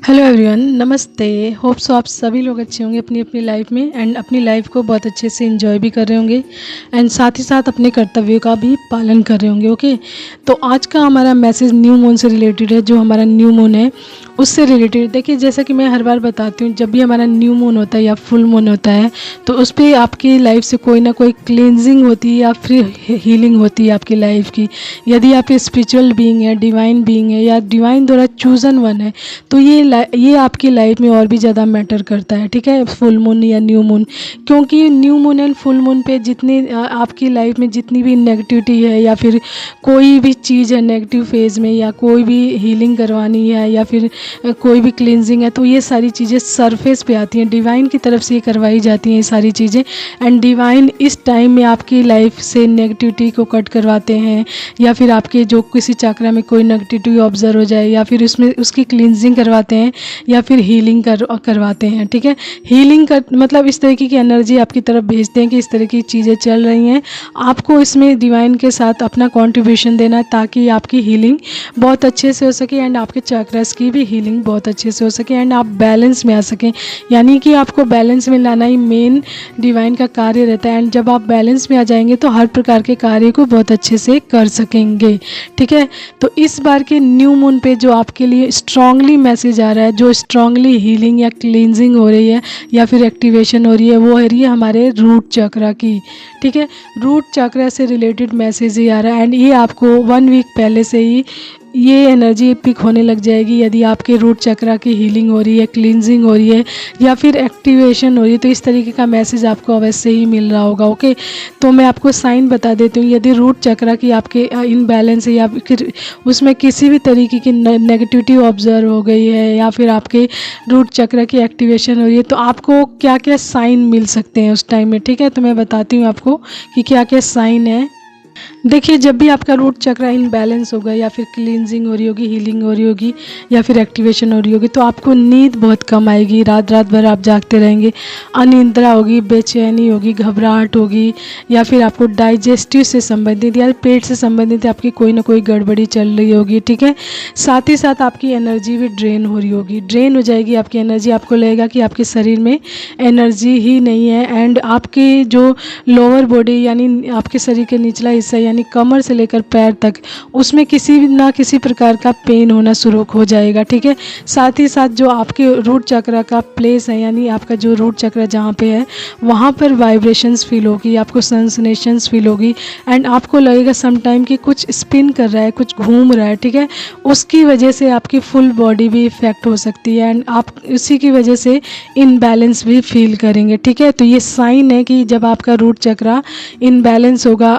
Hello everyone, नमस्ते। Hope so आप सभी लोग अच्छे होंगे अपनी अपनी लाइफ में एंड अपनी लाइफ को बहुत अच्छे से एंजॉय भी कर रहे होंगे एंड साथ ही साथ अपने कर्तव्यों का भी पालन कर रहे होंगे। ओके, तो आज का हमारा मैसेज न्यू मून से रिलेटेड है। जो हमारा न्यू मून है उससे रिलेटेड देखिए, जैसा कि मैं हर बार बताती हूँ, जब भी हमारा न्यू मून होता है या फुल मून होता है तो उस पर आपकी लाइफ से कोई ना कोई क्लींजिंग होती है या फिर हीलिंग होती है आपकी लाइफ की। यदि आप स्पिरिचुअल बीइंग है, डिवाइन बीइंग है या डिवाइन द्वारा चूजन वन है तो ये आपकी लाइफ में और भी ज़्यादा मैटर करता है। ठीक है, फुल मून या न्यू मून, क्योंकि new moon and full moon पे जितनी आपकी लाइफ में जितनी भी नेगेटिविटी है या फिर कोई भी चीज़ है नेगेटिव फेज में या कोई भी हीलिंग करवानी है या फिर कोई भी क्लींजिंग है, तो ये सारी चीज़ें सरफेस पे आती हैं, डिवाइन की तरफ से ये करवाई जाती हैं ये सारी चीज़ें। एंड डिवाइन इस टाइम में आपकी लाइफ से नेगेटिविटी को कट करवाते हैं या फिर आपके जो किसी चक्र में कोई नेगेटिविटी ऑब्जर्व हो जाए या फिर उसमें उसकी क्लींजिंग करवाते हैं या फिर हीलिंग करवाते हैं। ठीक है, हीलिंग कर मतलब इस तरीके की एनर्जी आपकी तरफ भेजते हैं कि इस तरह की चीज़ें चल रही हैं, आपको इसमें डिवाइन के साथ अपना कंट्रीब्यूशन देना है ताकि आपकी हीलिंग बहुत अच्छे से हो सके एंड आपके चक्रास की भी हीलिंग बहुत अच्छे से हो सके एंड आप बैलेंस में आ सकें। यानी कि आपको बैलेंस में लाना ही मेन डिवाइन का कार्य रहता है एंड जब आप बैलेंस में आ जाएंगे तो हर प्रकार के कार्य को बहुत अच्छे से कर सकेंगे। ठीक है, तो इस बार के न्यू मून पे जो आपके लिए स्ट्रांगली मैसेज आ रहा है, जो स्ट्रांगली हीलिंग या क्लींजिंग हो रही है या फिर एक्टिवेशन हो रही है, वो है रही है हमारे रूट चक्रा की। ठीक है, रूट चक्रा से रिलेटेड मैसेज ही आ रहा है एंड ये आपको 1 वीक पहले से ही ये एनर्जी पिक होने लग जाएगी। यदि आपके रूट चक्रा की हीलिंग हो रही है, क्लींजिंग हो रही है या फिर एक्टिवेशन हो रही है तो इस तरीके का मैसेज आपको अवश्य ही मिल रहा होगा। ओके, तो मैं आपको साइन बता देती हूँ। यदि रूट चक्रा की आपके इनबैलेंस है या फिर उसमें किसी भी तरीके की नेगेटिविटी ऑब्जर्व हो गई है या फिर आपके रूट चक्रा की एक्टिवेशन हो रही है तो आपको क्या क्या साइन मिल सकते हैं उस टाइम में। ठीक है, तो मैं बताती हूँ आपको कि क्या क्या साइन है। देखिए, जब भी आपका रूट चक्र इनबैलेंस होगा या फिर क्लींजिंग हो रही होगी, हीलिंग हो रही होगी या फिर एक्टिवेशन हो रही होगी तो आपको नींद बहुत कम आएगी, रात रात भर आप जागते रहेंगे, अनिद्रा होगी, बेचैनी होगी, घबराहट होगी या फिर आपको डाइजेस्टिव से संबंधित या पेट से संबंधित आपकी कोई ना कोई गड़बड़ी चल रही होगी। ठीक है, साथ ही साथ आपकी एनर्जी भी ड्रेन हो रही होगी, ड्रेन हो जाएगी आपकी एनर्जी। आपको लगेगा कि आपके शरीर में एनर्जी ही नहीं है एंड आपकी जो लोअर बॉडी यानी आपके शरीर के निचला हिस्सा यानी कमर से लेकर पैर तक उसमें किसी ना किसी प्रकार का पेन होना शुरू हो जाएगा। ठीक है, साथ ही साथ जो आपके रूट चक्र का प्लेस है यानी आपका जो रूट चक्र जहाँ पे है वहाँ पर वाइब्रेशंस फील होगी, आपको सेंसेशंस फील होगी एंड आपको लगेगा सम टाइम कि कुछ स्पिन कर रहा है, कुछ घूम रहा है। ठीक है, उसकी वजह से आपकी फुल बॉडी भी इफेक्ट हो सकती है एंड आप उसी की वजह से इनबैलेंस भी फील करेंगे। ठीक है, तो ये साइन है कि जब आपका रूट चक्र इनबैलेंस होगा,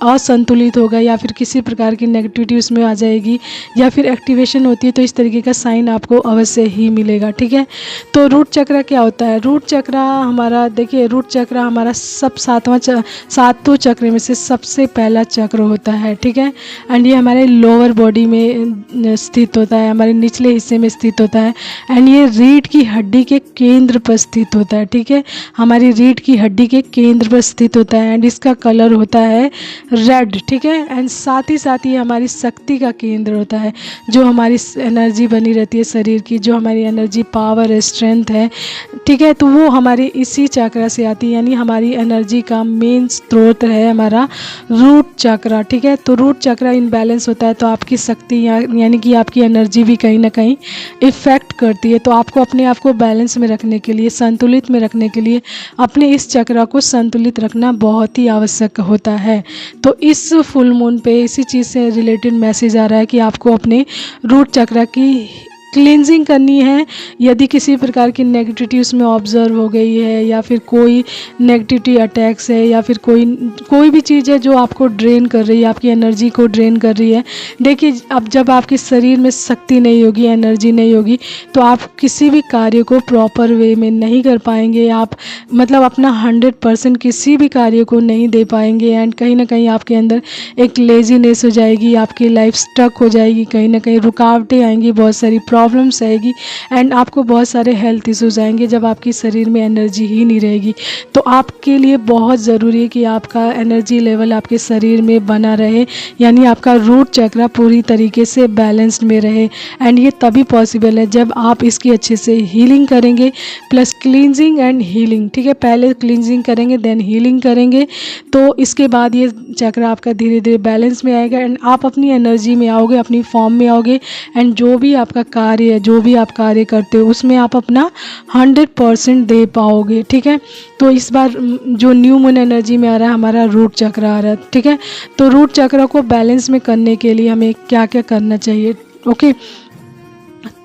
असंतुलित होगा या फिर किसी प्रकार की नेगेटिविटी उसमें आ जाएगी या फिर एक्टिवेशन होती है तो इस तरीके का साइन आपको अवश्य ही मिलेगा। ठीक है, तो रूट चक्र क्या होता है? रूट चक्र हमारा, देखिए, रूट चक्र हमारा सातों चक्र में से सबसे पहला चक्र होता है। ठीक है, एंड ये हमारे लोअर बॉडी में स्थित होता है, हमारे निचले हिस्से में स्थित होता है एंड ये रीढ़ की हड्डी के केंद्र पर स्थित होता है। ठीक है, हमारी रीढ़ की हड्डी के केंद्र पर स्थित होता है एंड इसका कलर होता है रेड। ठीक है, एंड साथ ही साथ ये हमारी शक्ति का केंद्र होता है, जो हमारी एनर्जी बनी रहती है शरीर की, जो हमारी एनर्जी, पावर, स्ट्रेंथ है। ठीक है, तो वो हमारी इसी चक्र से आती है यानी हमारी एनर्जी का मेन स्रोत है हमारा रूट चक्र। ठीक है, तो रूट चक्र इनबैलेंस होता है तो आपकी शक्ति यानी कि आपकी एनर्जी भी कहीं ना कहीं इफेक्ट करती है। तो आपको अपने आप को बैलेंस में रखने के लिए, संतुलित में रखने के लिए अपने इस चक्र को संतुलित रखना बहुत ही आवश्यक होता है। तो इस फुल मून पे इसी चीज़ से रिलेटेड मैसेज आ रहा है कि आपको अपने रूट चक्र की क्लींजिंग करनी है। यदि किसी प्रकार की नेगेटिविटी उसमें ऑब्जर्व हो गई है या फिर कोई नेगेटिविटी अटैक्स है या फिर कोई भी चीज़ है जो आपको ड्रेन कर रही है, आपकी एनर्जी को ड्रेन कर रही है। देखिए, अब जब आपके शरीर में शक्ति नहीं होगी, एनर्जी नहीं होगी तो आप किसी भी कार्य को प्रॉपर वे में नहीं कर पाएंगे। आप मतलब अपना 100% किसी भी कार्य को नहीं दे पाएंगे एंड कहीं ना कहीं आपके अंदर एक लेजीनेस हो जाएगी, आपकी लाइफ स्टक हो जाएगी, कहीं ना कहीं रुकावटें आएंगी, बहुत सारी प्रॉब्लम प्रॉब्लम्स आएगी एंड आपको बहुत सारे हेल्थ इश्यूज आएंगे जब आपकी शरीर में एनर्जी ही नहीं रहेगी। तो आपके लिए बहुत ज़रूरी है कि आपका एनर्जी लेवल आपके शरीर में बना रहे, यानी आपका रूट चक्र पूरी तरीके से बैलेंस्ड में रहे। एंड ये तभी पॉसिबल है जब आप इसकी अच्छे से हीलिंग करेंगे, प्लस क्लींजिंग एंड हीलिंग। ठीक है, पहले क्लींजिंग करेंगे देन हीलिंग करेंगे, तो इसके बाद ये चक्र आपका धीरे धीरे बैलेंस में आएगा एंड आप अपनी एनर्जी में आओगे, अपनी फॉर्म में आओगे एंड जो भी आपका कार्य है, जो भी आप कार्य करते हो उसमें आप अपना 100% दे पाओगे। ठीक है, तो इस बार जो न्यू मून एनर्जी में आ रहा है हमारा रूट चक्र आ रहा है। ठीक है, तो रूट चक्र को बैलेंस में करने के लिए हमें क्या क्या करना चाहिए। ओके,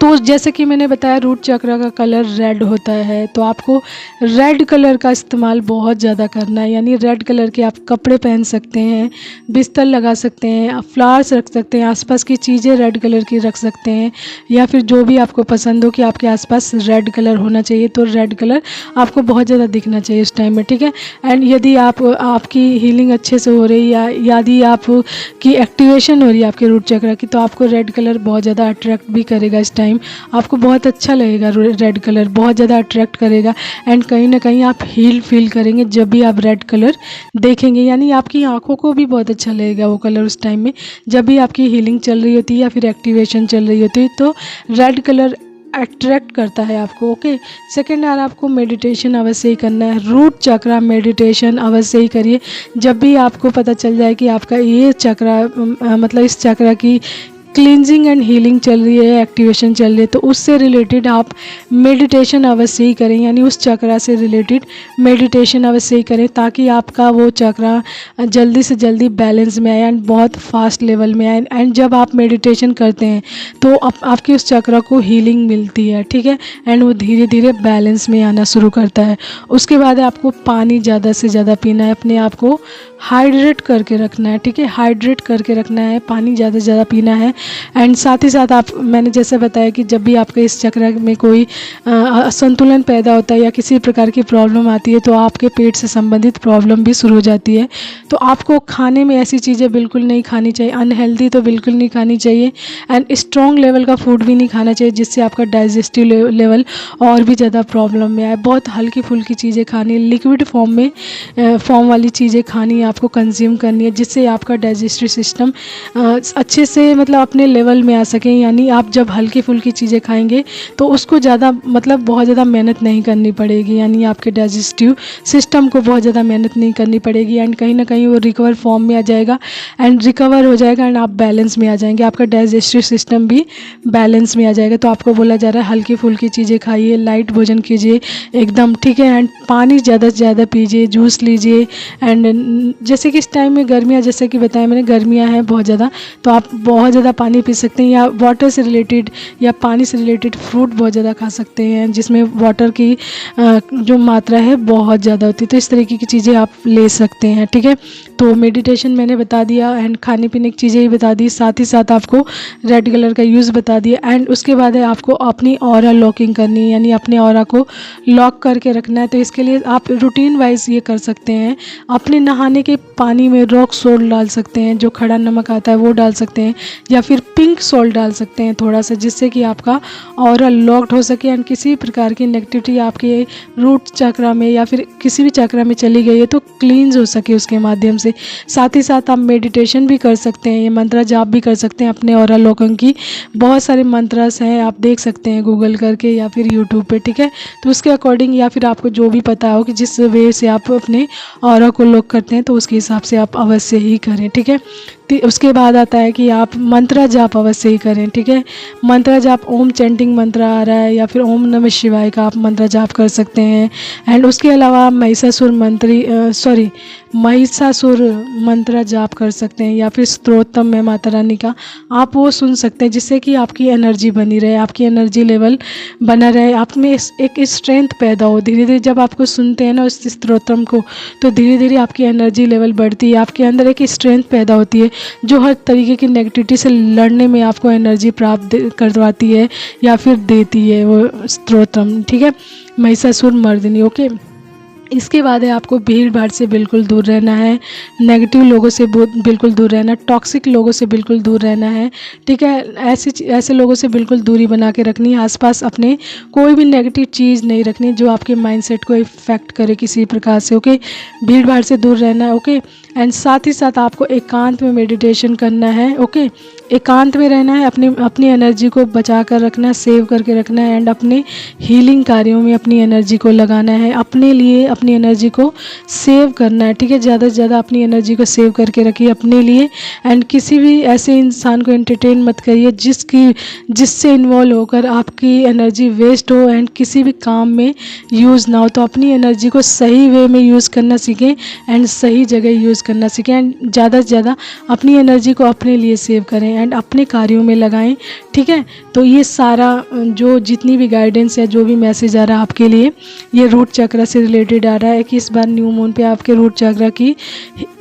तो जैसे कि मैंने बताया रूट चक्र का कलर रेड होता है, तो आपको रेड कलर का इस्तेमाल बहुत ज़्यादा करना है। यानी रेड कलर के आप कपड़े पहन सकते हैं, बिस्तर लगा सकते हैं, आप फ्लावर्स रख सकते हैं, आसपास की चीज़ें रेड कलर की रख सकते हैं, या फिर जो भी आपको पसंद हो कि आपके आसपास रेड कलर होना चाहिए, तो रेड कलर आपको बहुत ज़्यादा दिखना चाहिए उस टाइम में। ठीक है, एंड यदि आपकी हीलिंग अच्छे से हो रही है या यदि आपकी एक्टिवेशन हो रही है आपके रूट चक्र की, तो आपको रेड कलर बहुत ज़्यादा अट्रैक्ट भी करेगा। इस टाइम आपको बहुत अच्छा लगेगा, रेड कलर बहुत ज़्यादा अट्रैक्ट करेगा एंड कहीं ना कहीं आप हील फील करेंगे जब भी आप रेड कलर देखेंगे। यानी आपकी आंखों को भी बहुत अच्छा लगेगा वो कलर उस टाइम में जब भी आपकी हीलिंग चल रही होती है या फिर एक्टिवेशन चल रही होती है, तो रेड कलर अट्रैक्ट करता है आपको। ओके, सेकेंड यार आपको मेडिटेशन अवश्य ही करना है, रूट चक्र मेडिटेशन अवश्य ही करिए। जब भी आपको पता चल जाए कि आपका ये चक्र मतलब इस चक्र की क्लींजिंग एंड हीलिंग चल रही है, एक्टिवेशन चल रही है, तो उससे रिलेटेड आप मेडिटेशन अवश्य ही करें। यानी उस चक्र से रिलेटेड मेडिटेशन अवश्य ही करें ताकि आपका वो चक्र जल्दी से जल्दी बैलेंस में आए एंड बहुत फास्ट लेवल में आए। एंड जब आप मेडिटेशन करते हैं तो आपकी उस चक्र को हीलिंग मिलती है। ठीक है, एंड वो धीरे धीरे बैलेंस में आना शुरू करता है। उसके बाद आपको पानी ज़्यादा से ज़्यादा पीना है, अपने आप को हाइड्रेट करके रखना है। ठीक है, हाइड्रेट करके रखना है, पानी ज़्यादा से ज़्यादा पीना है। एंड साथ ही साथ मैंने जैसे बताया कि जब भी आपके इस चक्र में कोई असंतुलन पैदा होता है या किसी प्रकार की प्रॉब्लम आती है, तो आपके पेट से संबंधित प्रॉब्लम भी शुरू हो जाती है। तो आपको खाने में ऐसी चीज़ें बिल्कुल नहीं खानी चाहिए, अनहेल्दी तो बिल्कुल नहीं खानी चाहिए एंड स्ट्रॉन्ग लेवल का फूड भी नहीं खाना चाहिए जिससे आपका डाइजेस्टिव लेवल और भी ज़्यादा प्रॉब्लम में आए। बहुत हल्की फुल्की चीज़ें खानी, लिक्विड फॉर्म वाली चीज़ें खानी है, आपको कंज्यूम करनी है, जिससे आपका डाइजेस्टिव सिस्टम अच्छे से मतलब अपने लेवल में आ सकें। यानी आप जब हल्की फुल्की चीज़ें खाएंगे तो उसको ज़्यादा मतलब बहुत ज़्यादा मेहनत नहीं करनी पड़ेगी, यानी आपके डाइजेस्टिव सिस्टम को बहुत ज़्यादा मेहनत नहीं करनी पड़ेगी एंड कहीं ना कहीं वो रिकवर फॉर्म में आ जाएगा एंड रिकवर हो जाएगा एंड आप बैलेंस में आ जाएंगे, आपका डाइजेस्टिव सिस्टम भी बैलेंस में आ जाएगा। तो आपको बोला जा रहा है हल्की फुल्की चीज़ें खाइए, लाइट भोजन कीजिए एकदम। ठीक है, एंड पानी ज़्यादा से ज़्यादा पीजिए, जूस लीजिए एंड जैसे कि इस टाइम में गर्मियाँ, जैसे कि बताया मैंने गर्मियाँ हैं बहुत ज़्यादा, तो आप बहुत ज़्यादा पानी पी सकते हैं या वाटर से रिलेटेड या पानी से रिलेटेड फ्रूट बहुत ज़्यादा खा सकते हैं जिसमें वाटर की जो मात्रा है बहुत ज़्यादा होती है। तो इस तरीके की चीज़ें आप ले सकते हैं। ठीक है, तो मेडिटेशन मैंने बता दिया एंड खाने पीने की चीज़ें ही बता दी, साथ ही साथ आपको रेड कलर का यूज़ बता दिया एंड उसके बाद है आपको अपनी ऑरा लॉकिंग करनी है, यानी अपने ऑरा को लॉक करके रखना है। तो इसके लिए आप रूटीन वाइज ये कर सकते हैं, अपने नहाने के पानी में रॉक सोल्ट डाल सकते हैं, जो खड़ा नमक आता है वो डाल सकते हैं, या फिर पिंक सॉल्ट डाल सकते हैं थोड़ा सा, जिससे कि आपका ऑरा लॉक्ड हो सके एंड किसी प्रकार की नेगेटिविटी आपके रूट चक्र में या फिर किसी भी चक्र में चली गई है तो क्लींस हो सके उसके माध्यम से। साथ ही साथ आप मेडिटेशन भी कर सकते हैं, ये मंत्र जाप भी कर सकते हैं अपने ऑरा लॉकिंग की। बहुत सारे मंत्रस हैं, आप देख सकते हैं गूगल करके या फिर यूट्यूब पे। ठीक है, तो उसके अकॉर्डिंग या फिर आपको जो भी पता हो कि जिस वे से आप अपने ऑरा को लॉक करते हैं तो उसके हिसाब से आप अवश्य ही करें। ठीक है, उसके बाद आता है कि आप मंत्र जाप अवश्य ही करें। ठीक है, मंत्र जाप ओम चैंटिंग मंत्र आ रहा है या फिर ओम नमः शिवाय का आप मंत्र जाप कर सकते हैं एंड उसके अलावा महिषासुर मंत्र जाप कर सकते हैं या फिर स्तोत्रम में माता रानी का आप वो सुन सकते हैं, जिससे कि आपकी एनर्जी बनी रहे, आपकी एनर्जी लेवल बना रहे, आप में एक स्ट्रेंथ पैदा हो। धीरे धीरे जब आपको सुनते हैं ना उस स्तोत्रम को, तो धीरे धीरे आपकी एनर्जी लेवल बढ़ती है, आपके अंदर एक स्ट्रेंथ पैदा होती है जो हर तरीके की नेगेटिविटी से लड़ने में आपको एनर्जी प्राप्त करवाती है या फिर देती है वो स्तोत्रम। ठीक है, महिषासुर मर्दिनी। ओके, इसके बाद है आपको भीड़ भाड़ से बिल्कुल दूर रहना है, नेगेटिव लोगों से बिल्कुल दूर रहना, टॉक्सिक लोगों से बिल्कुल दूर रहना है। ठीक है, ऐसे लोगों से बिल्कुल दूरी बना के रखनी है। आसपास अपने कोई भी नेगेटिव चीज़ नहीं रखनी जो आपके माइंडसेट को इफ़ेक्ट करे किसी प्रकार से। ओके, भीड़ भाड़ से दूर रहना है। ओके, एंड साथ ही साथ आपको एकांत में मेडिटेशन करना है। ओके, एकांत में रहना है, अपनी एनर्जी को बचा कर रखना है, सेव करके रखना है, एंड अपने हीलिंग कार्यों में अपनी एनर्जी को लगाना है, अपने लिए अपनी एनर्जी को सेव करना है। ठीक है, ज़्यादा से ज़्यादा अपनी एनर्जी को सेव करके रखिए अपने लिए। एंड किसी भी ऐसे इंसान को एंटरटेन मत करिए जिससे इन्वॉल्व होकर आपकी एनर्जी वेस्ट हो एंड किसी भी काम में यूज़ ना हो। तो अपनी एनर्जी को सही वे में यूज़ करना सीखें एंड सही जगह यूज़ करना सीखें, एंड ज़्यादा से ज़्यादा अपनी एनर्जी को अपने लिए सेव करें एंड अपने कार्यों में लगाएं। ठीक है, तो ये सारा जो जितनी भी गाइडेंस है, जो भी मैसेज आ रहा है आपके लिए, ये रूट चक्र से रिलेटेड आ रहा है कि इस बार न्यू मून पे आपके रूट चक्र की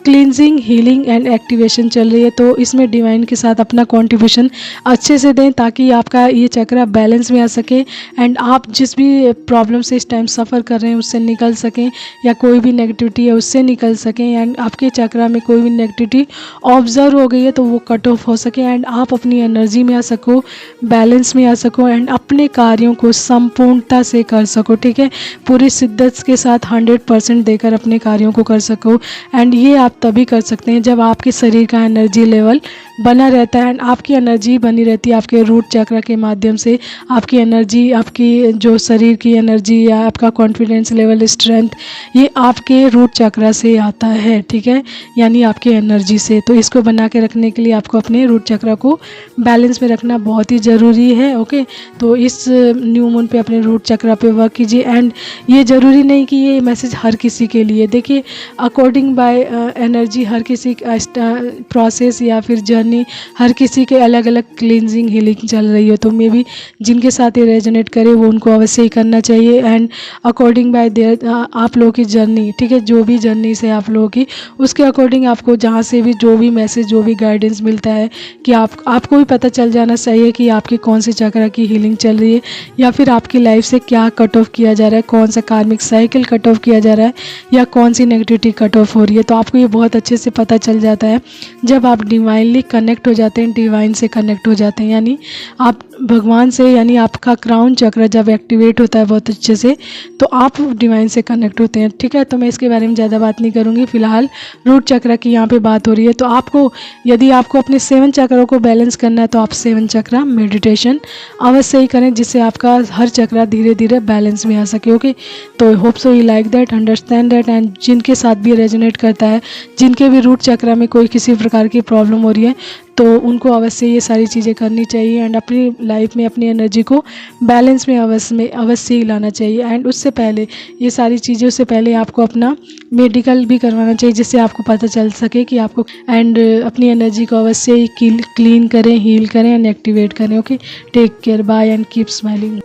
क्लींजिंग, हीलिंग एंड एक्टिवेशन चल रही है। तो इसमें डिवाइन के साथ अपना कंट्रीब्यूशन अच्छे से दें ताकि आपका ये चक्र बैलेंस में आ सके एंड आप जिस भी प्रॉब्लम से इस टाइम सफ़र कर रहे हैं उससे निकल सकें, या कोई भी नेगेटिविटी है उससे निकल सकें, एंड आपके चक्र में कोई भी नेगेटिविटी ऑब्जर्व हो गई है तो वो कट ऑफ हो सके एंड आप अपनी एनर्जी में आ सको, बैलेंस में आ सको एंड अपने कार्यों को संपूर्णता से कर सको। ठीक है, पूरी शिद्दत के साथ 100% देकर अपने कार्यों को कर सको। एंड ये आप तभी कर सकते हैं जब आपके शरीर का एनर्जी लेवल बना रहता है एंड आपकी एनर्जी बनी रहती है आपके रूट चक्र के माध्यम से। आपकी एनर्जी, आपकी जो शरीर की एनर्जी या आपका कॉन्फिडेंस लेवल, स्ट्रेंथ, ये आपके रूट चक्र से आता है। ठीक है, यानी आपके एनर्जी से। तो इसको बना के रखने के लिए आपको अपने रूट चक्र को बैलेंस में रखना बहुत ही ज़रूरी है। ओके, तो इस न्यू मून पे अपने रूट चक्र पे वर्क कीजिए। एंड ये ज़रूरी नहीं कि ये मैसेज हर किसी के लिए, देखिए अकॉर्डिंग बाय एनर्जी हर किसी प्रोसेस या फिर जर्नी हर किसी के अलग अलग क्लींजिंग, हीलिंग चल रही हो। तो मे बी जिनके साथ ये रेजोनेट करे वो उनको अवश्य ही करना चाहिए एंड अकॉर्डिंग बाय देयर आप लोगों की जर्नी। ठीक है, जो भी जर्नी से आप लोगों की, उसके अकॉर्डिंग आपको जहाँ से भी जो भी मैसेज, जो भी गाइडेंस मिलता है कि आपको भी पता चल जाना चाहिए कि आपके कौन से चक्र की हीलिंग चल रही है या फिर आपकी लाइफ से क्या कट ऑफ किया जा रहा है, कौन सा कार्मिक साइकिल कट ऑफ किया जा रहा है या कौन सी नेगेटिविटी कट ऑफ हो रही है। तो आपको ये बहुत अच्छे से पता चल जाता है जब आप डिवाइनली कनेक्ट हो जाते हैं, डिवाइन से कनेक्ट हो जाते हैं, यानी आप भगवान से, यानी आपका क्राउन चक्र जब एक्टिवेट होता है बहुत अच्छे से तो आप डिवाइन से कनेक्ट होते हैं। ठीक है, तो मैं इसके बारे में ज़्यादा बात नहीं करूँगी, फिलहाल रूट चक्र की यहाँ पे बात हो रही है। तो आपको, यदि आपको अपने 7 चक्रों को बैलेंस करना है तो आप 7 चक्र मेडिटेशन अवश्य ही करें जिससे आपका हर चक्र धीरे धीरे बैलेंस में आ सके। ओके, तो hope so you like that, understand that, and जिनके साथ भी रेजोनेट करता है, जिनके भी रूट चक्र में कोई किसी प्रकार की प्रॉब्लम हो रही है तो उनको अवश्य ये सारी चीज़ें करनी चाहिए एंड अपनी लाइफ में अपनी एनर्जी को बैलेंस में अवश्य ही लाना चाहिए। एंड उससे पहले, ये सारी चीज़ों से पहले आपको अपना मेडिकल भी करवाना चाहिए जिससे आपको पता चल सके कि आपको, एंड अपनी एनर्जी को अवश्य ही क्लीन करें, हील करें एंड एक्टिवेट करें। Okay, take care, bye and keep smiling.